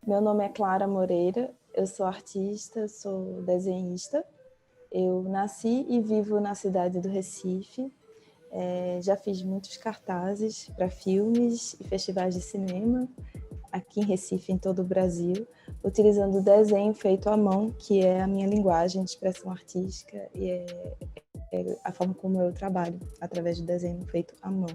Meu nome é Clara Moreira, eu sou artista, sou desenhista. Eu nasci e vivo na cidade do Recife. Já fiz muitos cartazes para filmes e festivais de cinema, aqui em Recife, em todo o Brasil, utilizando o desenho feito à mão, que é a minha linguagem de expressão artística e é a forma como eu trabalho, através do desenho feito à mão.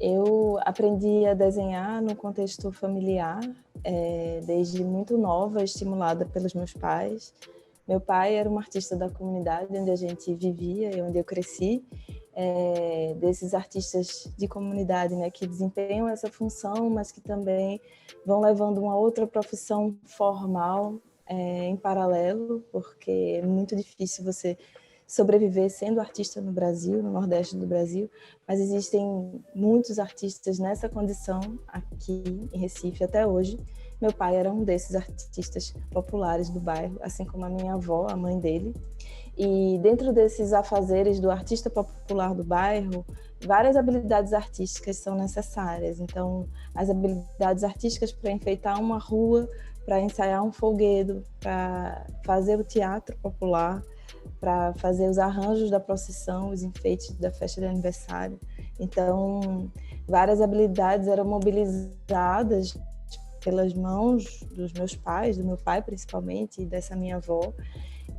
Eu aprendi a desenhar no contexto familiar, desde muito nova, estimulada pelos meus pais. Meu pai era um artista da comunidade onde a gente vivia e onde eu cresci, desses artistas de comunidade, né, que desempenham essa função, mas que também vão levando uma outra profissão formal em paralelo, porque é muito difícil você sobreviver sendo artista no Brasil, no Nordeste do Brasil, mas existem muitos artistas nessa condição aqui em Recife até hoje. Meu pai era um desses artistas populares do bairro, assim como a minha avó, a mãe dele. E dentro desses afazeres do artista popular do bairro, várias habilidades artísticas são necessárias. Então, as habilidades artísticas para enfeitar uma rua, para ensaiar um folguedo, para fazer o teatro popular, para fazer os arranjos da procissão, os enfeites da festa de aniversário. Então, várias habilidades eram mobilizadas pelas mãos dos meus pais, do meu pai principalmente, e dessa minha avó.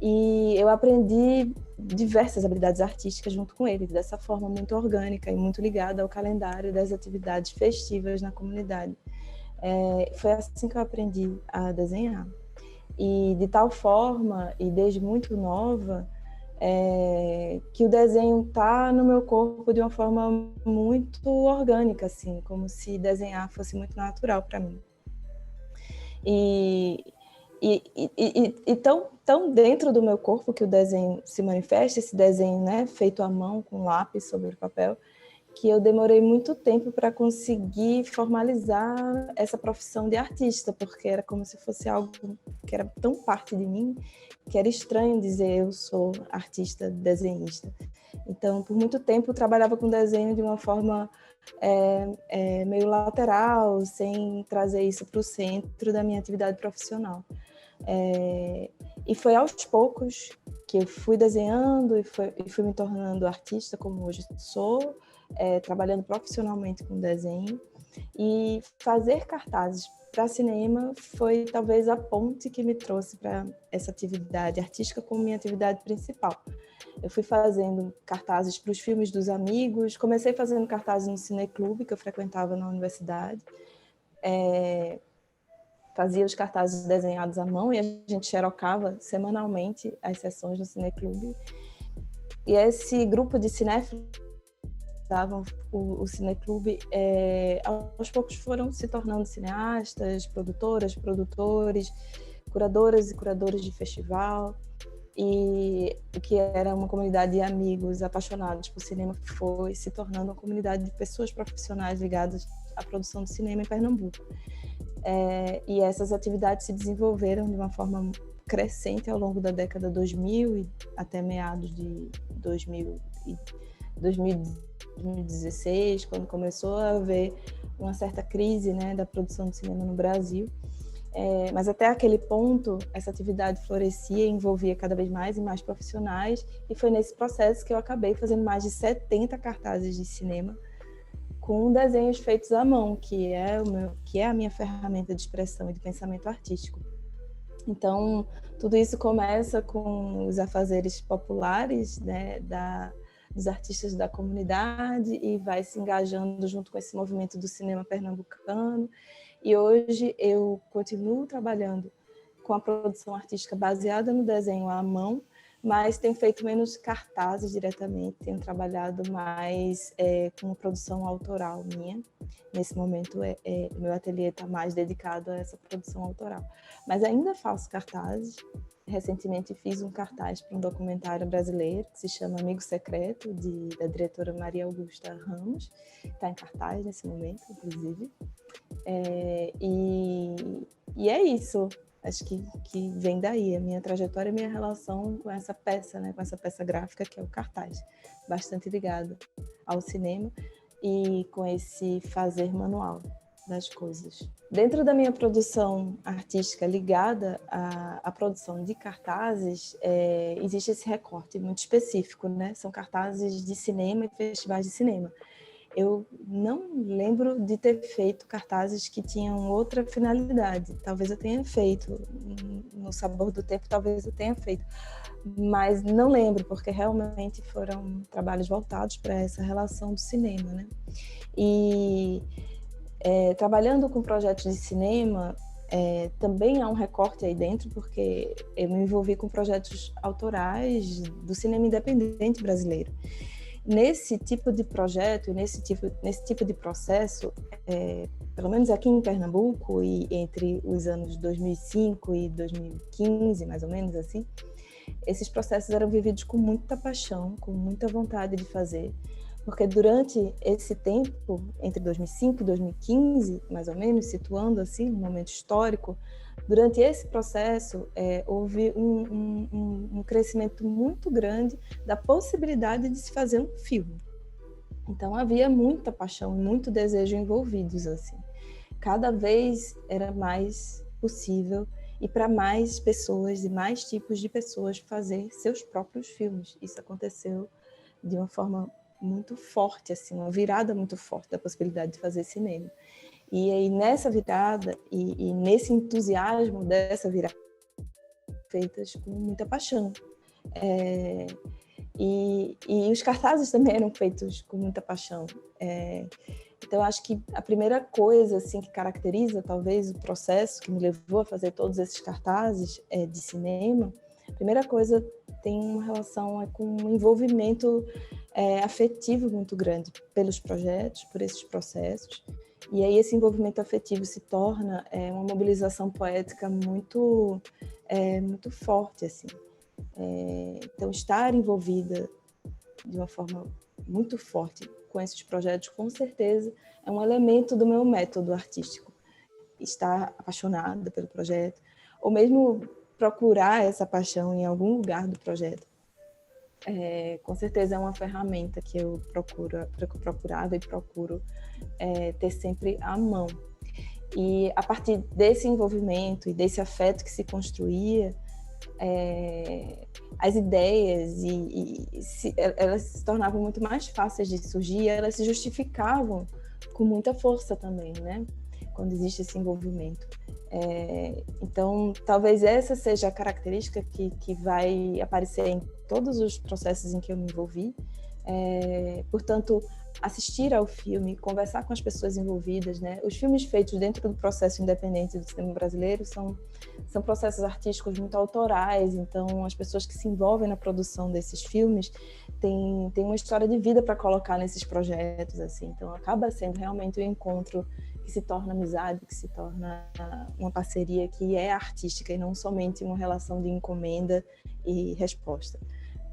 E eu aprendi diversas habilidades artísticas junto com ele, dessa forma muito orgânica e muito ligada ao calendário das atividades festivas na comunidade. Foi assim que eu aprendi a desenhar. E de tal forma, e desde muito nova, que o desenho está no meu corpo de uma forma muito orgânica, assim, como se desenhar fosse muito natural para mim. E tão dentro do meu corpo que o desenho se manifesta, esse desenho, né, feito à mão, com lápis sobre o papel, que eu demorei muito tempo para conseguir formalizar essa profissão de artista, porque era como se fosse algo que era tão parte de mim, que era estranho dizer eu sou artista, desenhista. Então, por muito tempo, eu trabalhava com desenho de uma forma meio lateral, sem trazer isso para o centro da minha atividade profissional. E foi aos poucos que eu fui desenhando e fui me tornando artista, como hoje sou, trabalhando profissionalmente com desenho. E fazer cartazes para cinema foi talvez a ponte que me trouxe para essa atividade artística como minha atividade principal. Eu fui fazendo cartazes para os filmes dos amigos, comecei fazendo cartazes no cineclube que eu frequentava na universidade, fazia os cartazes desenhados à mão e a gente xerocava semanalmente as sessões no cineclube. E esse grupo de cinéfilos davam o cineclube, aos poucos foram se tornando cineastas, produtoras, produtores, curadoras e curadores de festival, e o que era uma comunidade de amigos apaixonados por cinema foi se tornando uma comunidade de pessoas profissionais ligadas à produção de cinema em Pernambuco. E essas atividades se desenvolveram de uma forma crescente ao longo da década 2000 e até meados de 2016, quando começou a haver uma certa crise, né, da produção de cinema no Brasil. Mas até aquele ponto, essa atividade florescia e envolvia cada vez mais e mais profissionais, e foi nesse processo que eu acabei fazendo mais de 70 cartazes de cinema com desenhos feitos à mão, que é a minha ferramenta de expressão e de pensamento artístico. Então, tudo isso começa com os afazeres populares, né, dos artistas da comunidade, e vai se engajando junto com esse movimento do cinema pernambucano. E hoje eu continuo trabalhando com a produção artística baseada no desenho à mão, mas tenho feito menos cartazes diretamente, tenho trabalhado mais com produção autoral minha. Nesse momento, o meu ateliê está mais dedicado a essa produção autoral. Mas ainda faço cartazes. Recentemente fiz um cartaz para um documentário brasileiro que se chama Amigo Secreto, da diretora Maria Augusta Ramos. Está em cartaz nesse momento, inclusive. E é isso. Acho que vem daí a minha trajetória e minha relação com essa peça, né, com essa peça gráfica que é o cartaz, bastante ligada ao cinema e com esse fazer manual das coisas. Dentro da minha produção artística ligada à produção de cartazes, existe esse recorte muito específico, né? São cartazes de cinema e festivais de cinema. Eu não lembro de ter feito cartazes que tinham outra finalidade. Talvez eu tenha feito, no Sabor do Tempo, talvez eu tenha feito, mas não lembro, porque realmente foram trabalhos voltados para essa relação do cinema, né? E trabalhando com projetos de cinema, também há um recorte aí dentro, porque eu me envolvi com projetos autorais do cinema independente brasileiro. Nesse tipo de projeto, nesse tipo de processo, pelo menos aqui em Pernambuco, e entre os anos 2005 e 2015, mais ou menos assim, esses processos eram vividos com muita paixão, com muita vontade de fazer, porque durante esse tempo, entre 2005 e 2015, mais ou menos, situando assim, um momento histórico, durante esse processo, houve um crescimento muito grande da possibilidade de se fazer um filme. Então, havia muita paixão e muito desejo envolvidos, assim. Cada vez era mais possível e para mais pessoas e mais tipos de pessoas fazer seus próprios filmes. Isso aconteceu de uma forma muito forte, assim, uma virada muito forte da possibilidade de fazer cinema. E aí, nessa virada e nesse entusiasmo dessa virada, feitas com muita paixão. E os cartazes também eram feitos com muita paixão. Então, acho que a primeira coisa assim, que caracteriza, talvez, o processo que me levou a fazer todos esses cartazes de cinema, a primeira coisa tem uma relação com um envolvimento afetivo muito grande pelos projetos, por esses processos. E aí esse envolvimento afetivo se torna uma mobilização poética muito forte, assim. Então, estar envolvida de uma forma muito forte com esses projetos, com certeza, é um elemento do meu método artístico. Estar apaixonada pelo projeto, ou mesmo procurar essa paixão em algum lugar do projeto. Com certeza é uma ferramenta que eu procurava e procuro ter sempre à mão. E a partir desse envolvimento e desse afeto que se construía, as ideias elas se tornavam muito mais fáceis de surgir, elas se justificavam com muita força também, né? Quando existe esse envolvimento. Então, talvez essa seja a característica que vai aparecer em todos os processos em que eu me envolvi. Portanto, assistir ao filme, conversar com as pessoas envolvidas, né? Os filmes feitos dentro do processo independente do cinema brasileiro são processos artísticos muito autorais, então as pessoas que se envolvem na produção desses filmes têm uma história de vida para colocar nesses projetos, assim. Então acaba sendo realmente um encontro que se torna amizade, que se torna uma parceria que é artística e não somente uma relação de encomenda e resposta.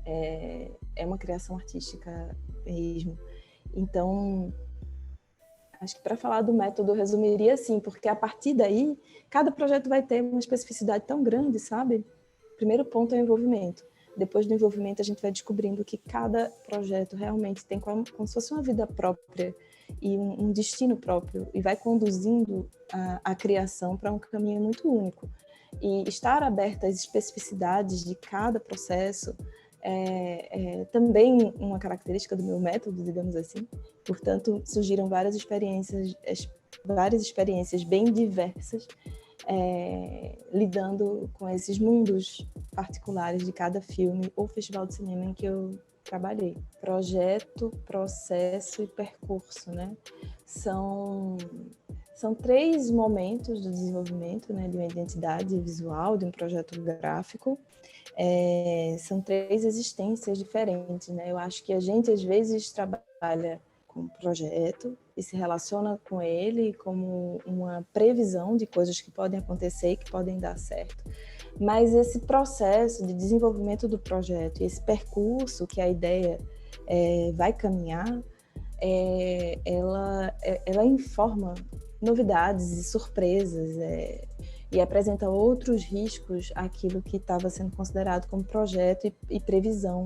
É uma criação artística mesmo. Então, acho que para falar do método, eu resumiria assim, porque a partir daí, cada projeto vai ter uma especificidade tão grande, sabe? O primeiro ponto é o envolvimento. Depois do envolvimento, a gente vai descobrindo que cada projeto realmente tem como se fosse uma vida própria e um destino próprio, e vai conduzindo a criação para um caminho muito único. E estar aberta às especificidades de cada processo também uma característica do meu método, digamos assim. Portanto, surgiram várias experiências bem diversas, lidando com esses mundos particulares de cada filme ou festival de cinema em que eu trabalhei. Projeto, processo e percurso, né? São 3 momentos do desenvolvimento, né, de uma identidade visual, de um projeto gráfico. São 3 existências diferentes, né? Eu acho que a gente, às vezes, trabalha com um projeto e se relaciona com ele como uma previsão de coisas que podem acontecer e que podem dar certo. Mas esse processo de desenvolvimento do projeto e esse percurso que a ideia vai caminhar, ela informa novidades e surpresas. e apresenta outros riscos àquilo que estava sendo considerado como projeto e previsão.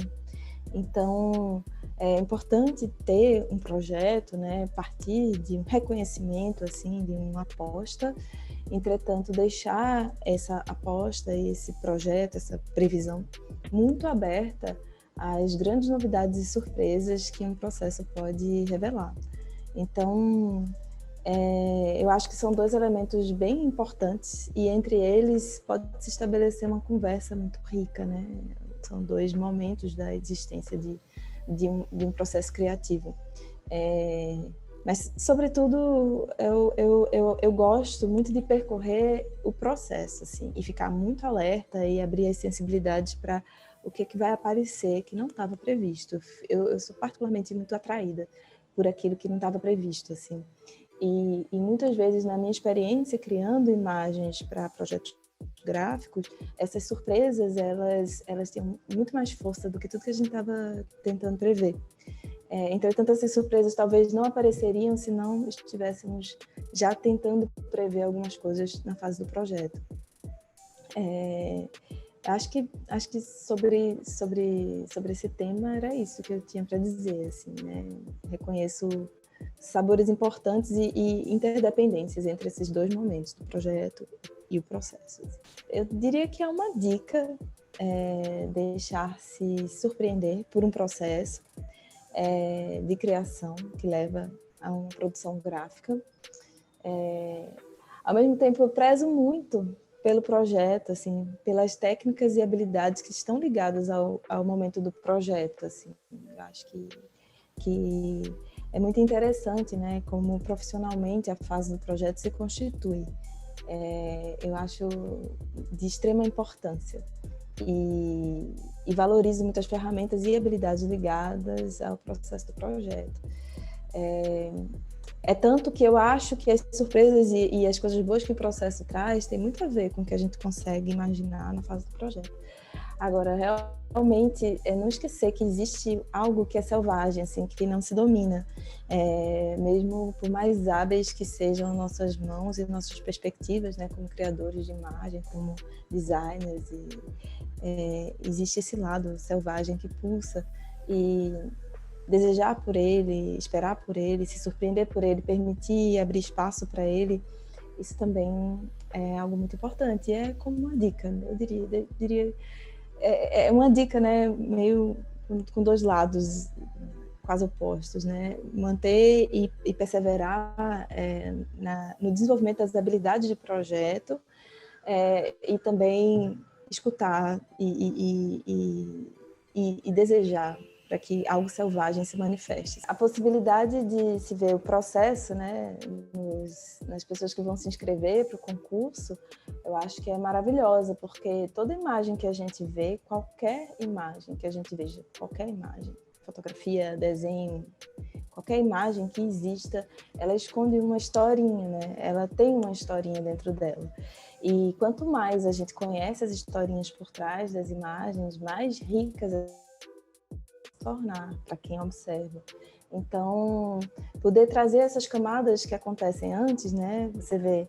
Então, é importante ter um projeto, né, partir de um reconhecimento, assim, de uma aposta, entretanto, deixar essa aposta, esse projeto, essa previsão muito aberta às grandes novidades e surpresas que um processo pode revelar. Então, eu acho que são dois elementos bem importantes e entre eles pode se estabelecer uma conversa muito rica, né? São dois momentos da existência de um processo criativo. Mas, sobretudo, eu gosto muito de percorrer o processo, assim, e ficar muito alerta e abrir as sensibilidades para o que vai aparecer que não estava previsto. Eu sou particularmente muito atraída por aquilo que não estava previsto, assim. E muitas vezes, na minha experiência, criando imagens para projetos gráficos, essas surpresas, elas têm muito mais força do que tudo que a gente estava tentando prever. Entretanto, essas surpresas talvez não apareceriam se não estivéssemos já tentando prever algumas coisas na fase do projeto. Acho que sobre esse tema era isso que eu tinha para dizer, assim, né? Reconheço sabores importantes e interdependências entre esses dois momentos, do projeto e o processo. Eu diria que é uma dica deixar-se surpreender por um processo de criação que leva a uma produção gráfica. Ao mesmo tempo, eu prezo muito pelo projeto, assim, pelas técnicas e habilidades que estão ligadas ao momento do projeto, assim. Eu acho que é muito interessante, né, como profissionalmente a fase do projeto se constitui. Eu acho de extrema importância e valorizo muitas ferramentas e habilidades ligadas ao processo do projeto. Tanto que eu acho que as surpresas e as coisas boas que o processo traz tem muito a ver com o que a gente consegue imaginar na fase do projeto. Agora, realmente, não esquecer que existe algo que é selvagem, assim, que não se domina. Mesmo por mais hábeis que sejam nossas mãos e nossas perspectivas, né, como criadores de imagem, como designers, existe esse lado selvagem que pulsa e desejar por ele, esperar por ele, se surpreender por ele, permitir abrir espaço para ele, isso também é algo muito importante. É como uma dica, eu diria é uma dica, né, meio com dois lados quase opostos, né? Manter e perseverar no desenvolvimento das habilidades de projeto e também escutar e desejar para que algo selvagem se manifeste. A possibilidade de se ver o processo, né, nas pessoas que vão se inscrever para o concurso, eu acho que é maravilhosa, porque toda imagem que a gente vê, qualquer imagem que a gente veja, qualquer imagem, fotografia, desenho, qualquer imagem que exista, ela esconde uma historinha, né? Ela tem uma historinha dentro dela. E quanto mais a gente conhece as historinhas por trás das imagens, mais ricas tornar para quem observa. Então, poder trazer essas camadas que acontecem antes, né? Você vê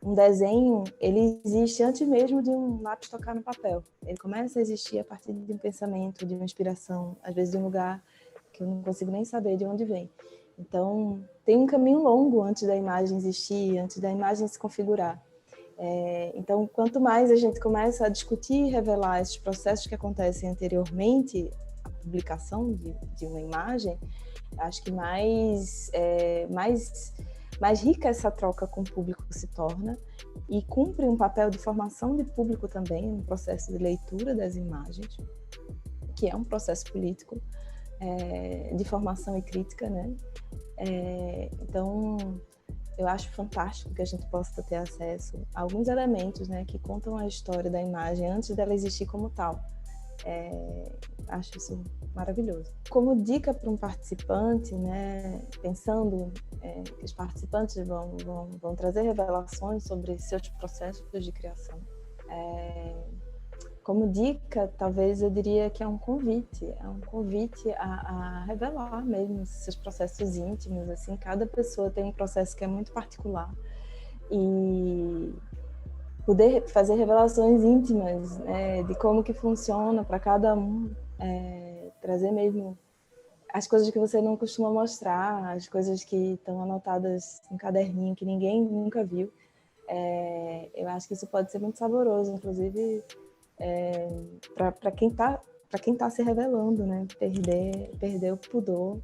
um desenho, ele existe antes mesmo de um lápis tocar no papel. Ele começa a existir a partir de um pensamento, de uma inspiração, às vezes de um lugar que eu não consigo nem saber de onde vem. Então, tem um caminho longo antes da imagem existir, antes da imagem se configurar. Então, quanto mais a gente começa a discutir e revelar esses processos que acontecem anteriormente à publicação de uma imagem, acho que mais rica essa troca com o público se torna e cumpre um papel de formação de público também no processo de leitura das imagens, que é um processo político de formação e crítica, né? Então, eu acho fantástico que a gente possa ter acesso a alguns elementos, né, que contam a história da imagem antes dela existir como tal. Acho isso maravilhoso. Como dica para um participante, né, pensando que os participantes vão trazer revelações sobre seus processos de criação, como dica, talvez eu diria que é um convite a revelar mesmo seus processos íntimos, assim, cada pessoa tem um processo que é muito particular e poder fazer revelações íntimas, né, de como que funciona para cada um, trazer mesmo as coisas que você não costuma mostrar, as coisas que estão anotadas em caderninho que ninguém nunca viu. Eu acho que isso pode ser muito saboroso, inclusive para quem tá se revelando, né? Perder o pudor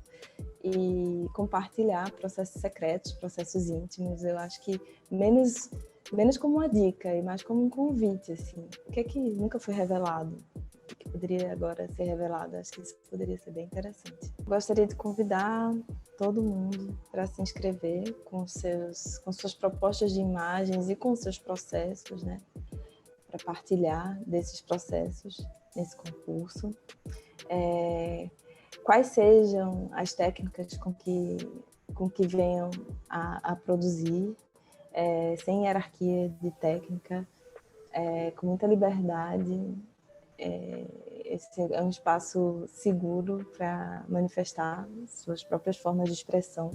e compartilhar processos secretos, processos íntimos. Eu acho que menos como uma dica e mais como um convite, assim. O que é que nunca foi revelado? O que poderia agora ser revelado? Acho que isso poderia ser bem interessante. Gostaria de convidar todo mundo para se inscrever com suas propostas de imagens e com seus processos, né? Para partilhar desses processos nesse concurso. Quais sejam as técnicas com que venham a produzir, sem hierarquia de técnica, com muita liberdade. Esse é um espaço seguro para manifestar suas próprias formas de expressão.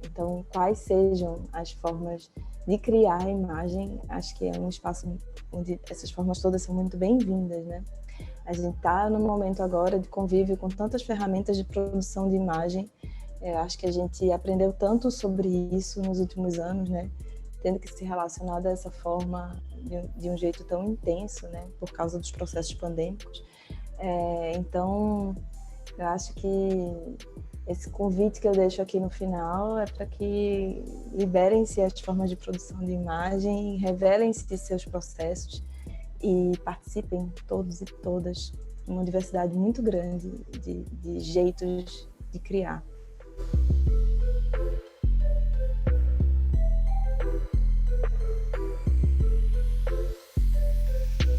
Então, quais sejam as formas de criar a imagem, acho que é um espaço onde essas formas todas são muito bem-vindas, né? A gente está no momento agora de convívio com tantas ferramentas de produção de imagem. Acho que a gente aprendeu tanto sobre isso nos últimos anos, né? Tendo que se relacionar dessa forma, de um jeito tão intenso, né? Por causa dos processos pandêmicos. Então, eu acho que esse convite que eu deixo aqui no final é para que liberem-se as formas de produção de imagem, revelem-se seus processos e participem todos e todas, uma diversidade muito grande de jeitos de criar.